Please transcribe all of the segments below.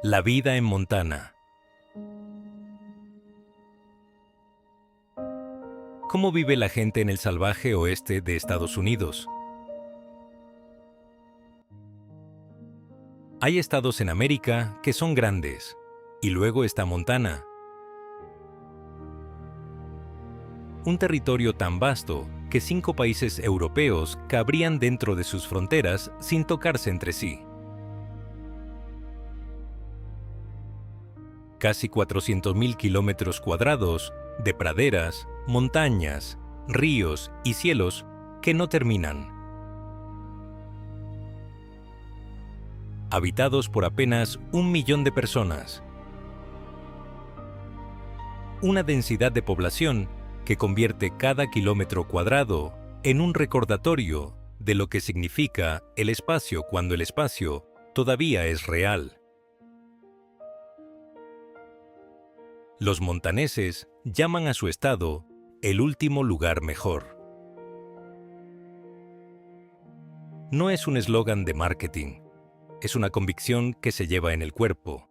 La vida en Montana. ¿Cómo vive la gente en el salvaje oeste de Estados Unidos? Hay estados en América que son grandes, y luego está Montana. Un territorio tan vasto que 5 países europeos cabrían dentro de sus fronteras sin tocarse entre sí. Casi 400.000 kilómetros cuadrados de praderas, montañas, ríos y cielos que no terminan. Habitados por apenas 1 millón de personas. Una densidad de población que convierte cada kilómetro cuadrado en un recordatorio de lo que significa el espacio cuando el espacio todavía es real. Los montaneses llaman a su estado el último lugar mejor. No es un eslogan de marketing, es una convicción que se lleva en el cuerpo.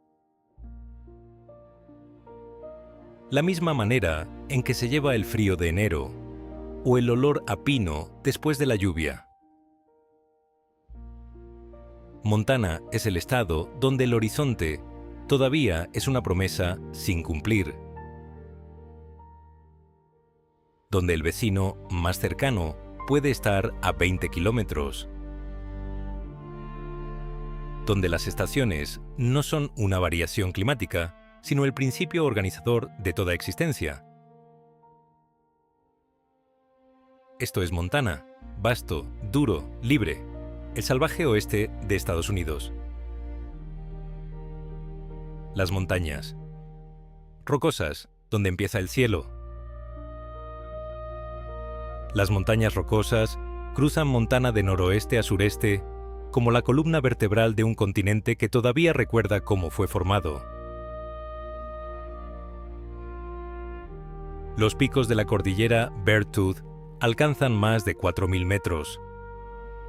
La misma manera en que se lleva el frío de enero o el olor a pino después de la lluvia. Montana es el estado donde el horizonte todavía es una promesa sin cumplir, donde el vecino más cercano puede estar a 20 kilómetros, donde las estaciones no son una variación climática, sino el principio organizador de toda existencia. Esto es Montana, vasto, duro, libre, el salvaje oeste de Estados Unidos. Las montañas. Rocosas, donde empieza el cielo. Las montañas rocosas cruzan Montana de noroeste a sureste como la columna vertebral de un continente que todavía recuerda cómo fue formado. Los picos de la cordillera Beartooth alcanzan más de 4.000 metros.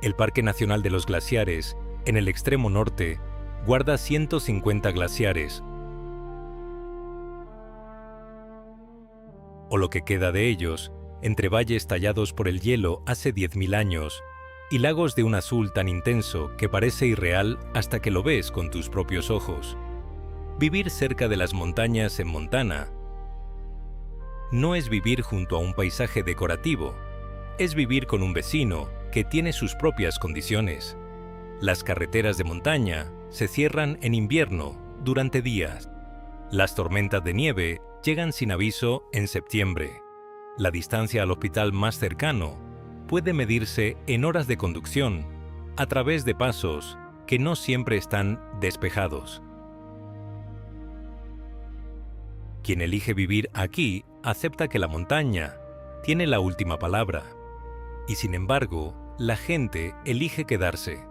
El Parque Nacional de los Glaciares, en el extremo norte, guarda 150 glaciares, o lo que queda de ellos, entre valles tallados por el hielo hace 10.000 años, y lagos de un azul tan intenso que parece irreal hasta que lo ves con tus propios ojos. Vivir cerca de las montañas en Montana no es vivir junto a un paisaje decorativo, es vivir con un vecino que tiene sus propias condiciones. Las carreteras de montaña se cierran en invierno durante días. Las tormentas de nieve llegan sin aviso en septiembre. La distancia al hospital más cercano puede medirse en horas de conducción a través de pasos que no siempre están despejados. Quien elige vivir aquí acepta que la montaña tiene la última palabra, y sin embargo, la gente elige quedarse.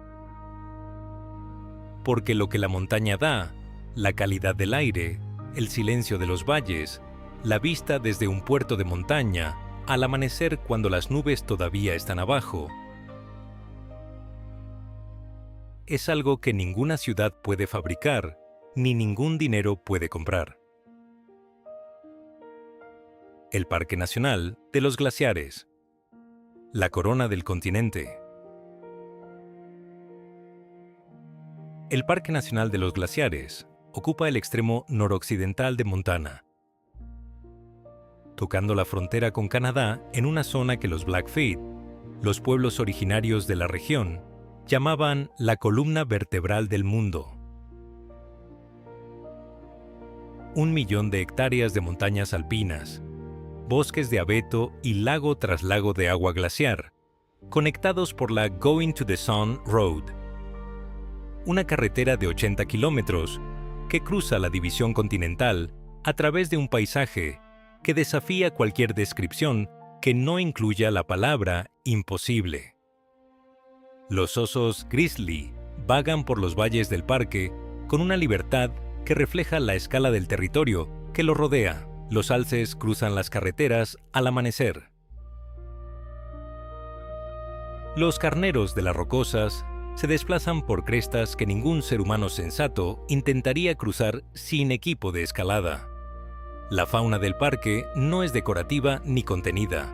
Porque lo que la montaña da, la calidad del aire, el silencio de los valles, la vista desde un puerto de montaña al amanecer cuando las nubes todavía están abajo, es algo que ninguna ciudad puede fabricar ni ningún dinero puede comprar. El Parque Nacional de los Glaciares, la corona del continente. El Parque Nacional de los Glaciares ocupa el extremo noroccidental de Montana, tocando la frontera con Canadá en una zona que los Blackfeet, los pueblos originarios de la región, llamaban la columna vertebral del mundo. 1 millón de hectáreas de montañas alpinas, bosques de abeto y lago tras lago de agua glaciar, conectados por la Going to the Sun Road, una carretera de 80 kilómetros que cruza la división continental a través de un paisaje que desafía cualquier descripción que no incluya la palabra imposible. Los osos grizzly vagan por los valles del parque con una libertad que refleja la escala del territorio que lo rodea. Los alces cruzan las carreteras al amanecer. Los carneros de las rocosas Se desplazan por crestas que ningún ser humano sensato intentaría cruzar sin equipo de escalada. La fauna del parque no es decorativa ni contenida.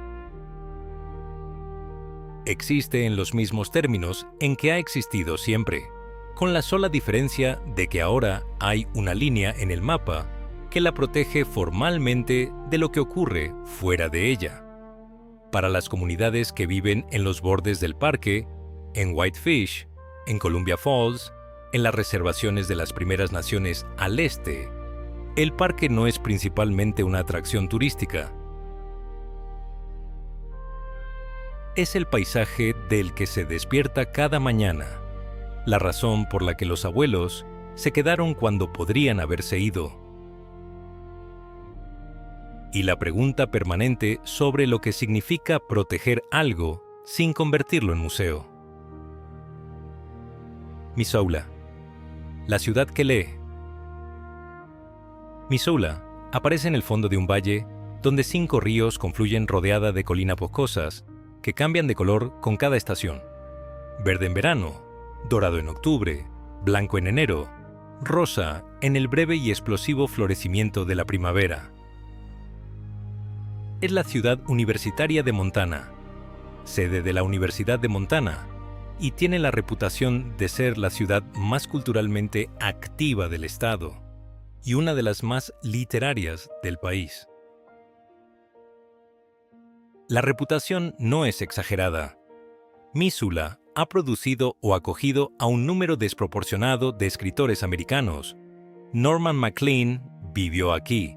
Existe en los mismos términos en que ha existido siempre, con la sola diferencia de que ahora hay una línea en el mapa que la protege formalmente de lo que ocurre fuera de ella. Para las comunidades que viven en los bordes del parque, en Whitefish, en Columbia Falls, en las reservaciones de las Primeras Naciones al este, el parque no es principalmente una atracción turística. Es el paisaje del que se despierta cada mañana, la razón por la que los abuelos se quedaron cuando podrían haberse ido. Y la pregunta permanente sobre lo que significa proteger algo sin convertirlo en museo. Missoula, la ciudad que lee. Missoula aparece en el fondo de un valle donde 5 ríos confluyen rodeada de colinas boscosas que cambian de color con cada estación. Verde en verano, dorado en octubre, blanco en enero, rosa en el breve y explosivo florecimiento de la primavera. Es la ciudad universitaria de Montana, sede de la Universidad de Montana, y tiene la reputación de ser la ciudad más culturalmente activa del estado y una de las más literarias del país. La reputación no es exagerada. Missoula ha producido o acogido a un número desproporcionado de escritores americanos. Norman Maclean vivió aquí.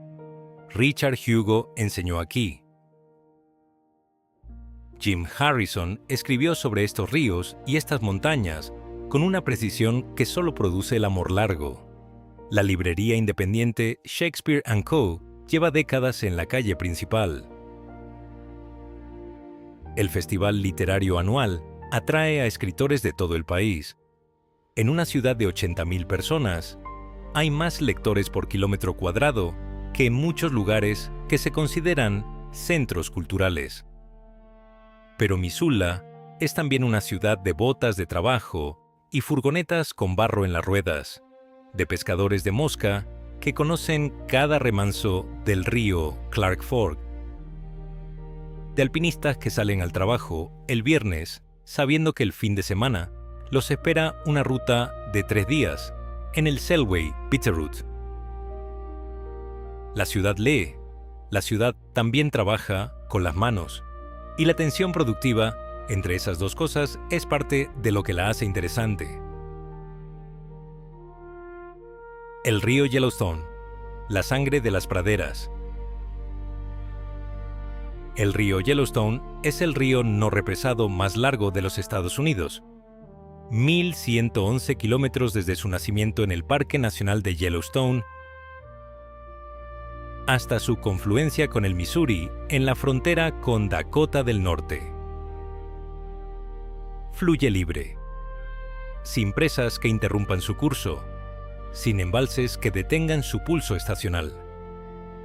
Richard Hugo enseñó aquí. Jim Harrison escribió sobre estos ríos y estas montañas con una precisión que solo produce el amor largo. La librería independiente Shakespeare & Co. lleva décadas en la calle principal. El festival literario anual atrae a escritores de todo el país. En una ciudad de 80,000 personas, hay más lectores por kilómetro cuadrado que en muchos lugares que se consideran centros culturales. Pero Missoula es también una ciudad de botas de trabajo y furgonetas con barro en las ruedas, de pescadores de mosca que conocen cada remanso del río Clark Fork, de alpinistas que salen al trabajo el viernes sabiendo que el fin de semana los espera una ruta de 3 días en el Selway Bitterroot. La ciudad lee, la ciudad también trabaja con las manos, y la tensión productiva entre esas dos cosas es parte de lo que la hace interesante. El río Yellowstone, la sangre de las praderas. El río Yellowstone es el río no represado más largo de los Estados Unidos. 1,111 kilómetros desde su nacimiento en el Parque Nacional de Yellowstone hasta su confluencia con el Missouri en la frontera con Dakota del Norte. Fluye libre, sin presas que interrumpan su curso, sin embalses que detengan su pulso estacional.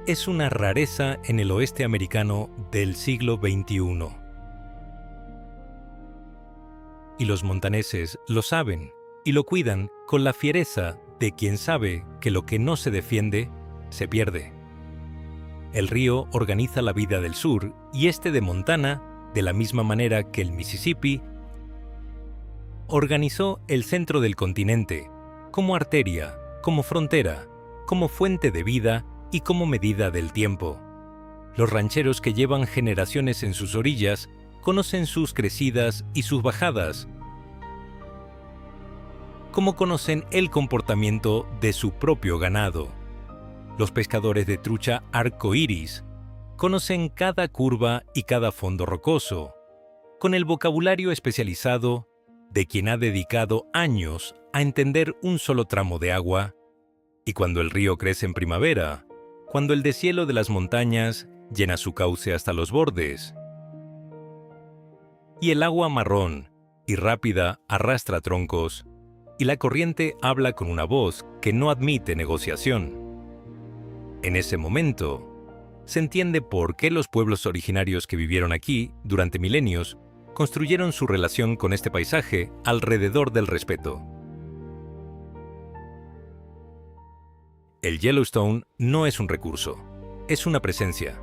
Es una rareza en el oeste americano del siglo XXI. Y los montaneses lo saben y lo cuidan con la fiereza de quien sabe que lo que no se defiende, se pierde. El río organiza la vida del sur y este de Montana de la misma manera que el Mississippi organizó el centro del continente como arteria, como frontera, como fuente de vida y como medida del tiempo. Los rancheros que llevan generaciones en sus orillas conocen sus crecidas y sus bajadas, como conocen el comportamiento de su propio ganado. Los pescadores de trucha arcoíris conocen cada curva y cada fondo rocoso, con el vocabulario especializado de quien ha dedicado años a entender un solo tramo de agua, y cuando el río crece en primavera, cuando el deshielo de las montañas llena su cauce hasta los bordes, y el agua marrón y rápida arrastra troncos, y la corriente habla con una voz que no admite negociación. En ese momento, se entiende por qué los pueblos originarios que vivieron aquí durante milenios construyeron su relación con este paisaje alrededor del respeto. El Yellowstone no es un recurso, es una presencia.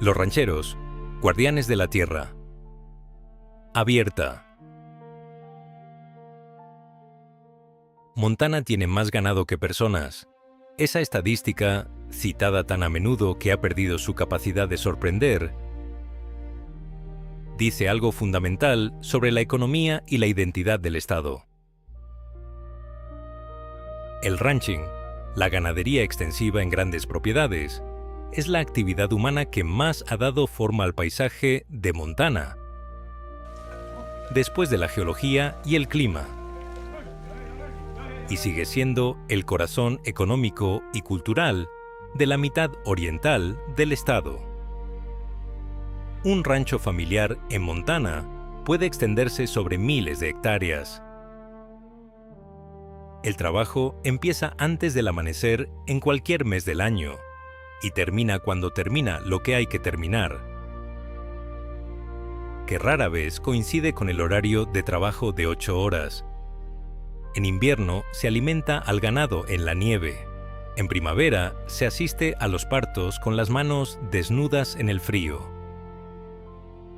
Los rancheros, guardianes de la tierra. Abierta. Montana tiene más ganado que personas. Esa estadística, citada tan a menudo que ha perdido su capacidad de sorprender, dice algo fundamental sobre la economía y la identidad del estado. El ranching, la ganadería extensiva en grandes propiedades, es la actividad humana que más ha dado forma al paisaje de Montana, después de la geología y el clima, y sigue siendo el corazón económico y cultural de la mitad oriental del estado. Un rancho familiar en Montana puede extenderse sobre miles de hectáreas. El trabajo empieza antes del amanecer en cualquier mes del año y termina cuando termina lo que hay que terminar, que rara vez coincide con el horario de trabajo de 8 horas. En invierno se alimenta al ganado en la nieve. En primavera se asiste a los partos con las manos desnudas en el frío.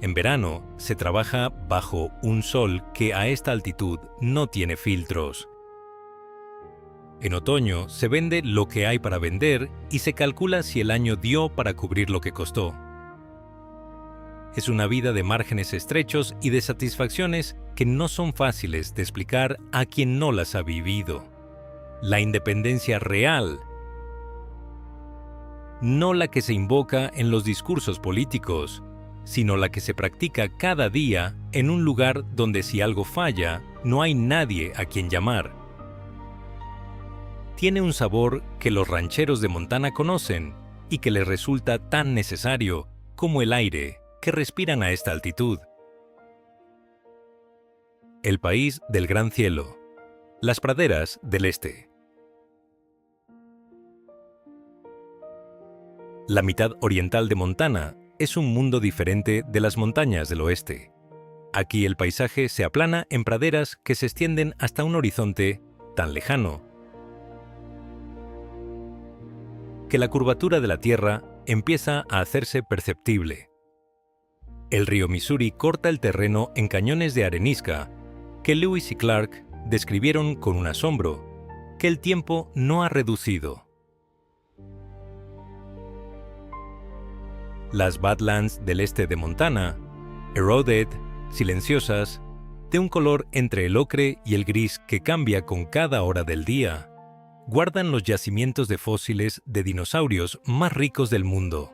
En verano se trabaja bajo un sol que a esta altitud no tiene filtros. En otoño se vende lo que hay para vender y se calcula si el año dio para cubrir lo que costó. Es una vida de márgenes estrechos y de satisfacciones que no son fáciles de explicar a quien no las ha vivido. La independencia real, no la que se invoca en los discursos políticos, sino la que se practica cada día en un lugar donde si algo falla, no hay nadie a quien llamar. Tiene un sabor que los rancheros de Montana conocen y que les resulta tan necesario como el aire que respiran a esta altitud. El país del gran cielo. Las praderas del este. La mitad oriental de Montana es un mundo diferente de las montañas del oeste. Aquí el paisaje se aplana en praderas que se extienden hasta un horizonte tan lejano que la curvatura de la tierra empieza a hacerse perceptible. El río Missouri corta el terreno en cañones de arenisca que Lewis y Clark describieron con un asombro que el tiempo no ha reducido. Las Badlands del este de Montana, eroded, silenciosas, de un color entre el ocre y el gris que cambia con cada hora del día, guardan los yacimientos de fósiles de dinosaurios más ricos del mundo.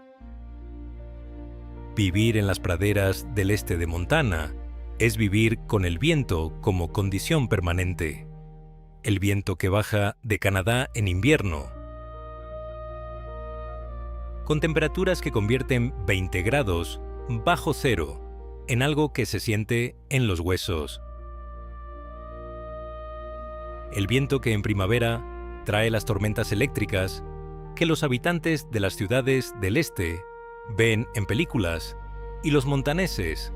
Vivir en las praderas del este de Montana es vivir con el viento como condición permanente. El viento que baja de Canadá en invierno, con temperaturas que convierten 20 grados bajo cero en algo que se siente en los huesos. El viento que en primavera trae las tormentas eléctricas que los habitantes de las ciudades del este ven en películas y los montaneses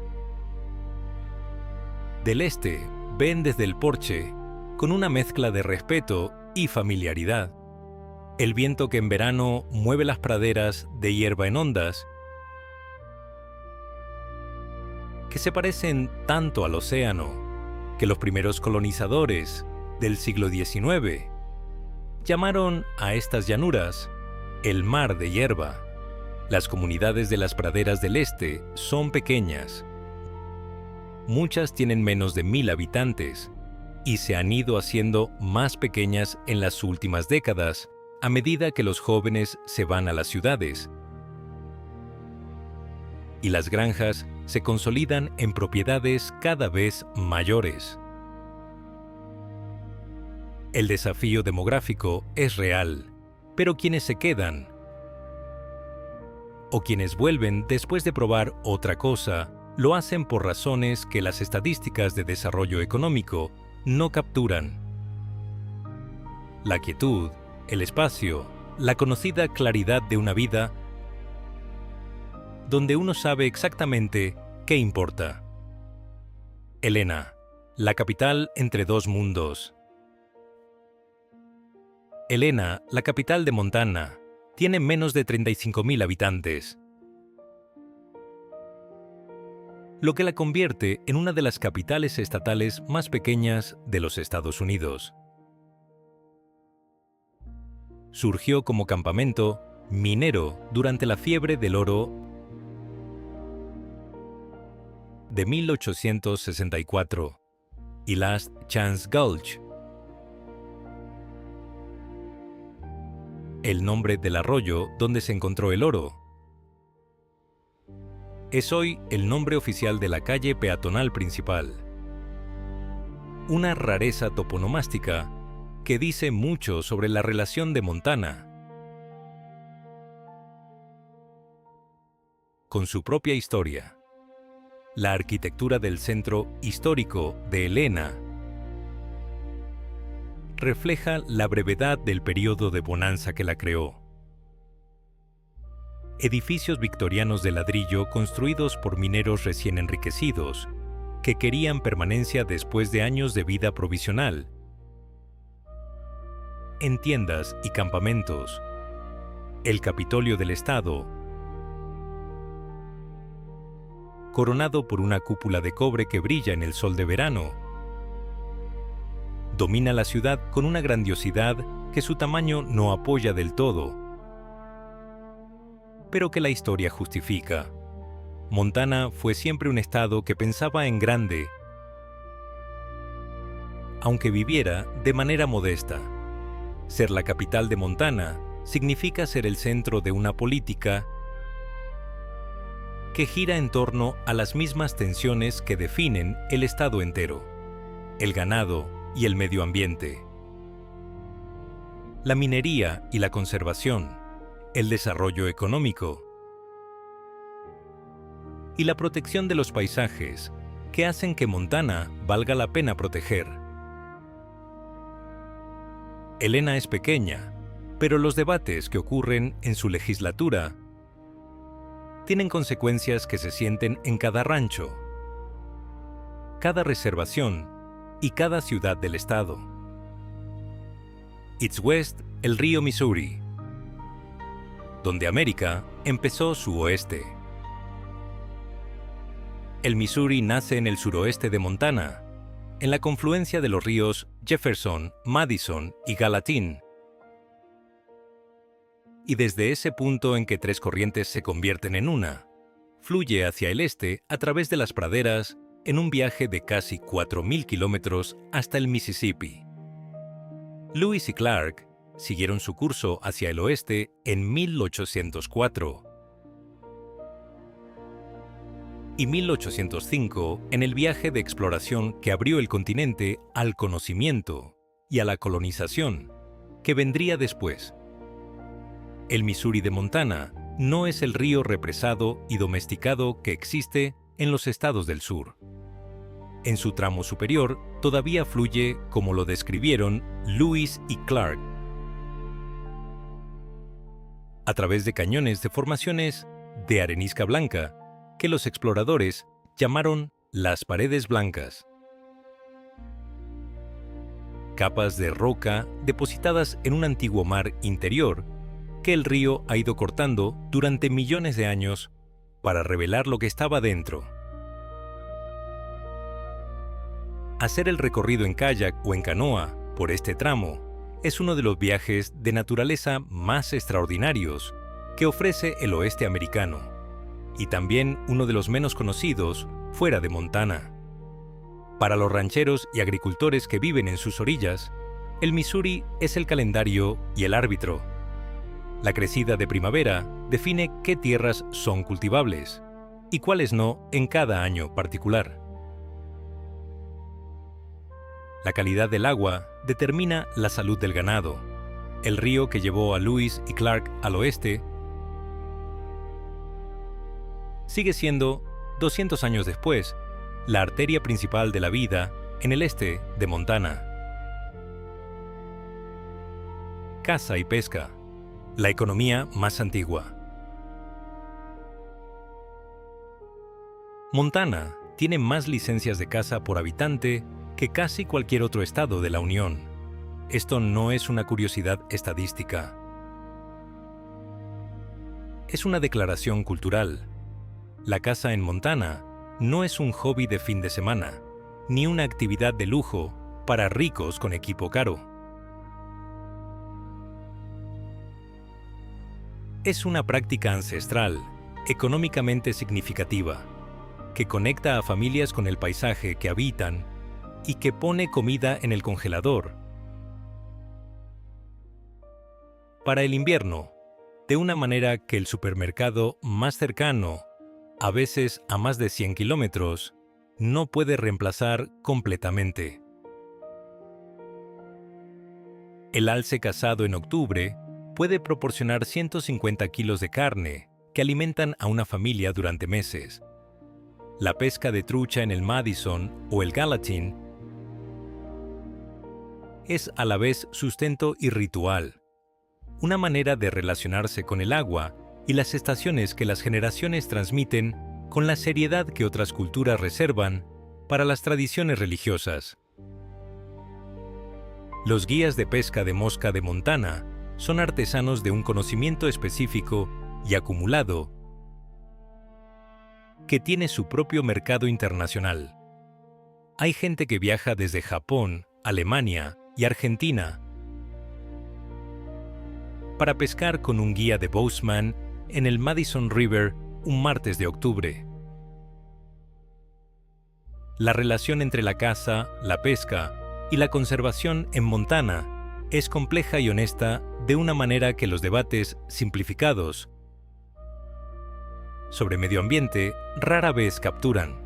del este ven desde el porche con una mezcla de respeto y familiaridad. El viento que en verano mueve las praderas de hierba en ondas, que se parecen tanto al océano que los primeros colonizadores del siglo XIX llamaron a estas llanuras el mar de hierba. Las comunidades de las praderas del este son pequeñas. Muchas tienen menos de 1000 habitantes y se han ido haciendo más pequeñas en las últimas décadas a medida que los jóvenes se van a las ciudades y las granjas se consolidan en propiedades cada vez mayores. El desafío demográfico es real, pero quienes se quedan o quienes vuelven después de probar otra cosa, lo hacen por razones que las estadísticas de desarrollo económico no capturan. La quietud, el espacio, la conocida claridad de una vida donde uno sabe exactamente qué importa. Helena, la capital entre dos mundos. Helena, la capital de Montana, tiene menos de 35.000 habitantes, lo que la convierte en una de las capitales estatales más pequeñas de los Estados Unidos. Surgió como campamento minero durante la fiebre del oro de 1864 y Last Chance Gulch, el nombre del arroyo donde se encontró el oro. Es hoy el nombre oficial de la calle peatonal principal. Una rareza toponomástica que dice mucho sobre la relación de Montana con su propia historia. La arquitectura del centro histórico de Helena refleja la brevedad del periodo de bonanza que la creó. Edificios victorianos de ladrillo construidos por mineros recién enriquecidos, que querían permanencia después de años de vida provisional. En tiendas y campamentos, el Capitolio del Estado, coronado por una cúpula de cobre que brilla en el sol de verano, domina la ciudad con una grandiosidad que su tamaño no apoya del todo, pero que la historia justifica. Montana fue siempre un estado que pensaba en grande, aunque viviera de manera modesta. Ser la capital de Montana significa ser el centro de una política que gira en torno a las mismas tensiones que definen el estado entero: el ganado y el medio ambiente, la minería y la conservación, el desarrollo económico y la protección de los paisajes, que hacen que Montana valga la pena proteger. Helena es pequeña, pero los debates que ocurren en su legislatura tienen consecuencias que se sienten en cada rancho, cada reservación y cada ciudad del estado. It's West, el río Missouri, donde América empezó su oeste. El Missouri nace en el suroeste de Montana, en la confluencia de los ríos Jefferson, Madison y Gallatin. Y desde ese punto en que tres corrientes se convierten en una, fluye hacia el este a través de las praderas en un viaje de casi 4.000 kilómetros hasta el Mississippi. Lewis y Clark siguieron su curso hacia el oeste en 1804 y 1805 en el viaje de exploración que abrió el continente al conocimiento y a la colonización, que vendría después. El Missouri de Montana no es el río represado y domesticado que existe en los estados del sur. En su tramo superior todavía fluye como lo describieron Lewis y Clark, a través de cañones de formaciones de arenisca blanca que los exploradores llamaron las paredes blancas. Capas de roca depositadas en un antiguo mar interior que el río ha ido cortando durante millones de años para revelar lo que estaba dentro. Hacer el recorrido en kayak o en canoa por este tramo es uno de los viajes de naturaleza más extraordinarios que ofrece el oeste americano, y también uno de los menos conocidos fuera de Montana. Para los rancheros y agricultores que viven en sus orillas, el Missouri es el calendario y el árbitro. La crecida de primavera define qué tierras son cultivables y cuáles no en cada año particular. La calidad del agua determina la salud del ganado. El río que llevó a Lewis y Clark al oeste sigue siendo, 200 años después, la arteria principal de la vida en el este de Montana. Caza y pesca, la economía más antigua. Montana tiene más licencias de caza por habitante que casi cualquier otro estado de la Unión. Esto no es una curiosidad estadística. Es una declaración cultural. La caza en Montana no es un hobby de fin de semana, ni una actividad de lujo para ricos con equipo caro. Es una práctica ancestral, económicamente significativa, que conecta a familias con el paisaje que habitan y que pone comida en el congelador. Para el invierno, de una manera que el supermercado más cercano, a veces a más de 100 kilómetros, no puede reemplazar completamente. El alce cazado en octubre puede proporcionar 150 kilos de carne que alimentan a una familia durante meses. La pesca de trucha en el Madison o el Gallatin es a la vez sustento y ritual, una manera de relacionarse con el agua y las estaciones que las generaciones transmiten con la seriedad que otras culturas reservan para las tradiciones religiosas. Los guías de pesca de mosca de Montana son artesanos de un conocimiento específico y acumulado que tiene su propio mercado internacional. Hay gente que viaja desde Japón, Alemania y Argentina para pescar con un guía de Bozeman en el Madison River un martes de octubre. La relación entre la caza, la pesca y la conservación en Montana es compleja y honesta de una manera que los debates simplificados sobre medio ambiente rara vez capturan.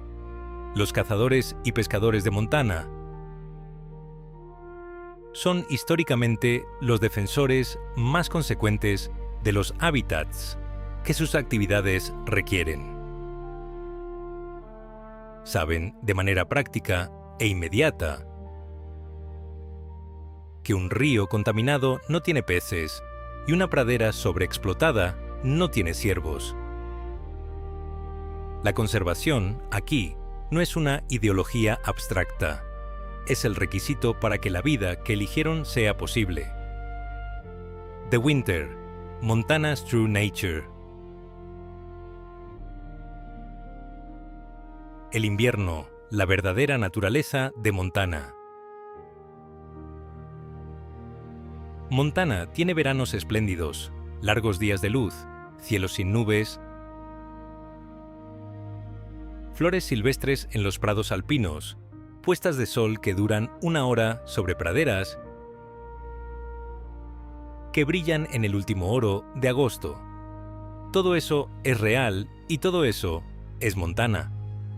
Los cazadores y pescadores de Montana son históricamente los defensores más consecuentes de los hábitats que sus actividades requieren. Saben de manera práctica e inmediata que un río contaminado no tiene peces y una pradera sobreexplotada no tiene ciervos. La conservación, aquí, no es una ideología abstracta. Es el requisito para que la vida que eligieron sea posible. The Winter, Montana's True Nature. El invierno, la verdadera naturaleza de Montana. Montana tiene veranos espléndidos, largos días de luz, cielos sin nubes, flores silvestres en los prados alpinos, puestas de sol que duran 1 hora sobre praderas que brillan en el último oro de agosto. Todo eso es real y todo eso es Montana,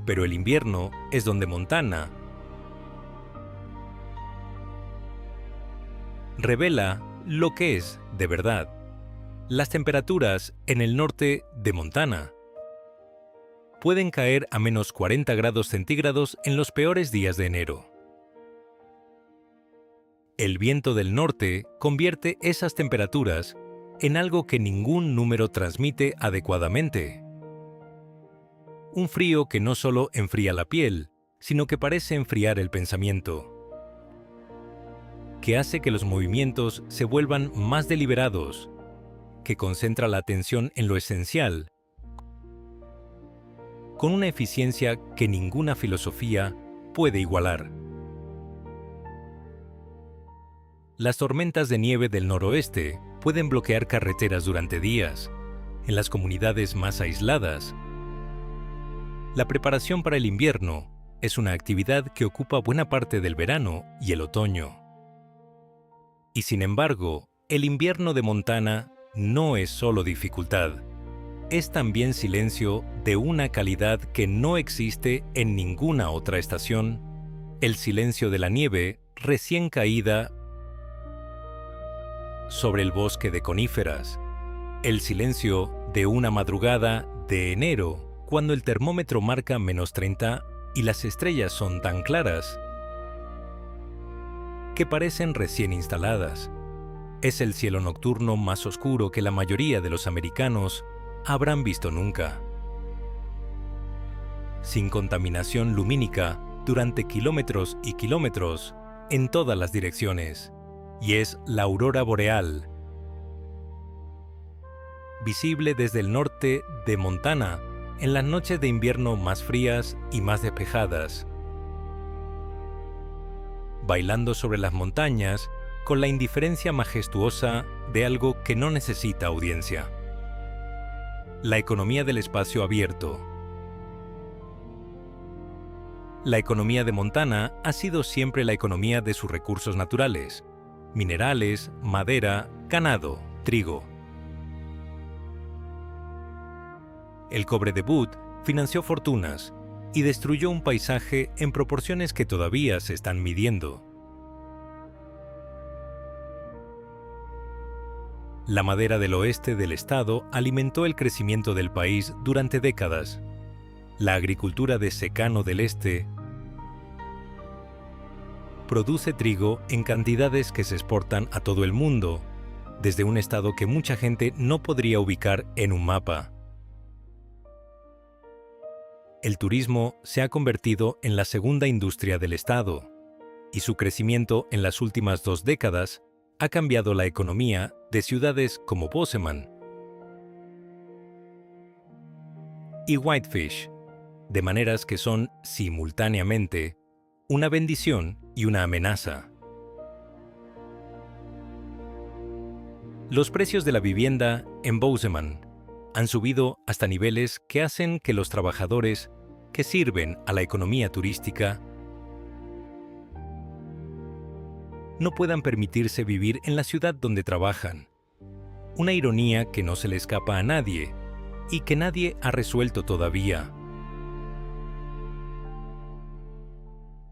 pero el invierno es donde Montana revela lo que es de verdad. Las temperaturas en el norte de Montana pueden caer a menos 40 grados centígrados en los peores días de enero. El viento del norte convierte esas temperaturas en algo que ningún número transmite adecuadamente. Un frío que no solo enfría la piel, sino que parece enfriar el pensamiento, que hace que los movimientos se vuelvan más deliberados, que concentra la atención en lo esencial, con una eficiencia que ninguna filosofía puede igualar. Las tormentas de nieve del noroeste pueden bloquear carreteras durante días, en las comunidades más aisladas. La preparación para el invierno es una actividad que ocupa buena parte del verano y el otoño. Y sin embargo, el invierno de Montana no es solo dificultad. Es también silencio de una calidad que no existe en ninguna otra estación, el silencio de la nieve recién caída sobre el bosque de coníferas, el silencio de una madrugada de enero cuando el termómetro marca -30 y las estrellas son tan claras que parecen recién instaladas. Es el cielo nocturno más oscuro que la mayoría de los americanos habrán visto nunca. sin contaminación lumínica, durante kilómetros y kilómetros, en todas las direcciones, y es la aurora boreal, visible desde el norte de Montana en las noches de invierno más frías y más despejadas, bailando sobre las montañas con la indiferencia majestuosa de algo que no necesita audiencia. La economía del espacio abierto. La economía de Montana ha sido siempre la economía de sus recursos naturales: minerales, madera, ganado, trigo. El cobre de Butte financió fortunas y destruyó un paisaje en proporciones que todavía se están midiendo. La madera del oeste del estado alimentó el crecimiento del país durante décadas. La agricultura de secano del este produce trigo en cantidades que se exportan a todo el mundo, desde un estado que mucha gente no podría ubicar en un mapa. El turismo se ha convertido en la segunda industria del estado, y su crecimiento en las últimas 2 décadas ha cambiado la economía de ciudades como Bozeman y Whitefish, de maneras que son, simultáneamente, una bendición y una amenaza. Los precios de la vivienda en Bozeman han subido hasta niveles que hacen que los trabajadores que sirven a la economía turística no puedan permitirse vivir en la ciudad donde trabajan. Una ironía que no se le escapa a nadie y que nadie ha resuelto todavía.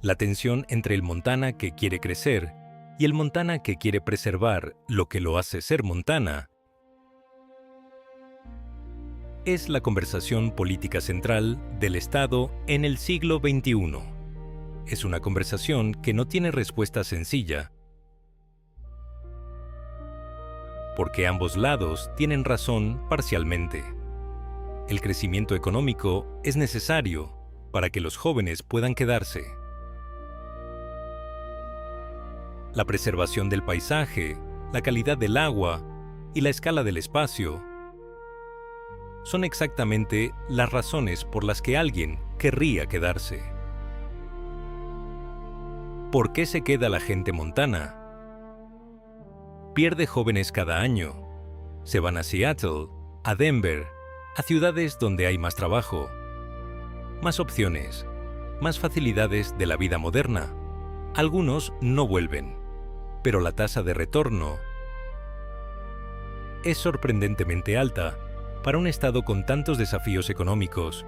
La tensión entre el Montana que quiere crecer y el Montana que quiere preservar lo que lo hace ser Montana es la conversación política central del Estado en el siglo XXI. Es una conversación que no tiene respuesta sencilla, porque ambos lados tienen razón parcialmente. El crecimiento económico es necesario para que los jóvenes puedan quedarse. La preservación del paisaje, la calidad del agua y la escala del espacio son exactamente las razones por las que alguien querría quedarse. ¿Por qué se queda la gente montana? Pierde jóvenes cada año. Se van a Seattle, a Denver, a ciudades donde hay más trabajo, más opciones, más facilidades de la vida moderna. Algunos no vuelven, pero la tasa de retorno es sorprendentemente alta para un estado con tantos desafíos económicos,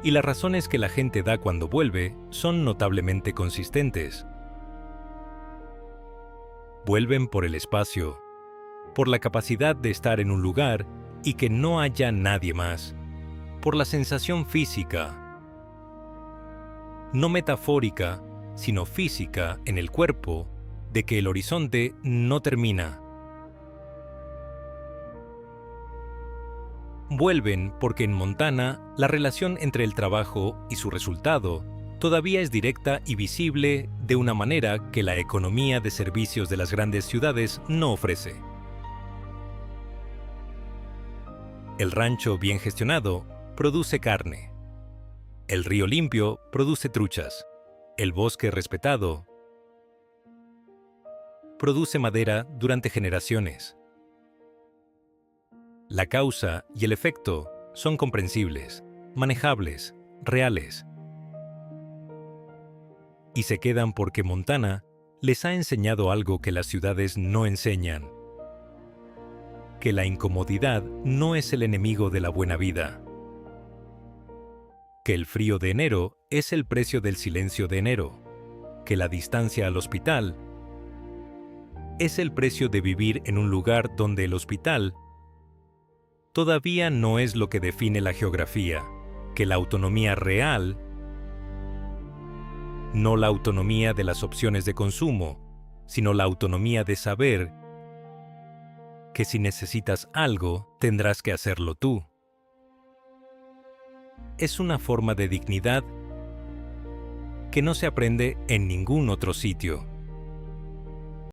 y las razones que la gente da cuando vuelve son notablemente consistentes. Vuelven por el espacio, por la capacidad de estar en un lugar y que no haya nadie más, por la sensación física, no metafórica, sino física en el cuerpo, de que el horizonte no termina. Vuelven porque en Montana la relación entre el trabajo y su resultado todavía es directa y visible de una manera que la economía de servicios de las grandes ciudades no ofrece. El rancho bien gestionado produce carne. El río limpio produce truchas. El bosque respetado produce madera durante generaciones. La causa y el efecto son comprensibles, manejables, reales. Y se quedan porque Montana les ha enseñado algo que las ciudades no enseñan: que la incomodidad no es el enemigo de la buena vida, que el frío de enero es el precio del silencio de enero, que la distancia al hospital es el precio de vivir en un lugar donde el hospital todavía no es lo que define la geografía, que la autonomía real, no la autonomía de las opciones de consumo, sino la autonomía de saber que si necesitas algo, tendrás que hacerlo tú. es una forma de dignidad que no se aprende en ningún otro sitio.